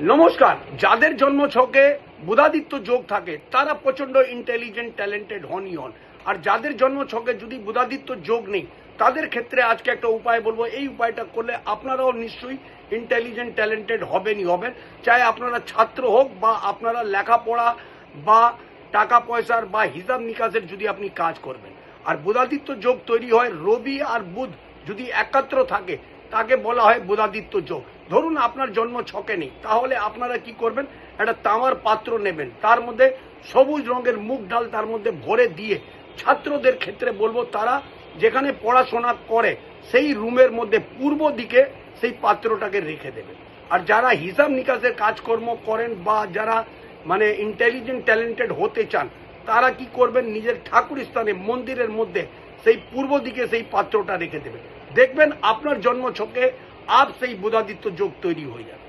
নমস্কার। যাদের জন্ম ছকে বুধাদিত্য যোগ থাকে তারা প্রচন্ড ইন্টেলিজেন্ট ট্যালেন্টেড হনই হন। আর যাদের জন্ম ছকে যদি বুধাদিত্য যোগ নেই তাদের ক্ষেত্রে আজকে একটা উপায় বলবো। এই উপায়টা করলে আপনারাও নিশ্চয়ই ইন্টেলিজেন্ট ট্যালেন্টেড হবেনই হবেন, চাই আপনারা ছাত্র হোক বা আপনারা লেখাপড়া বা টাকা পয়সার বা হিসাব নিকাশের যদি আপনি কাজ করবেন। আর বুধাদিত্য যোগ তৈরি হয় রবি আর বুধ যদি একত্র থাকে তাকে বলা হয় বুধাদিত্য যোগ। ধরুন আপনার জন্ম ছকে নেই, তাহলে আপনারা কি করবেন, একটা তামার পাত্র নেবেন, তার মধ্যে সবুজ রঙের মুগ ডাল তার মধ্যে ভরে দিয়ে, ছাত্রদের ক্ষেত্রে বলবো তারা যেখানে পড়াশোনা করে সেই রুমের মধ্যে পূর্ব দিকে সেই পাত্রটাকে রেখে দেবেন। আর যারা হিসাব নিকাশের কাজকর্ম করেন বা যারা মানে ইন্টেলিজেন্ট ট্যালেন্টেড হতে চান তারা কি করবেন, নিজের ঠাকুর স্থানে মন্দিরের মধ্যে সেই পূর্ব দিকে সেই পাত্রটা রেখে দেবেন। দেখবেন আপনার জন্ম ছকে আপ সেই বুধাদিত্য যোগ তৈরি হয়ে যাবে।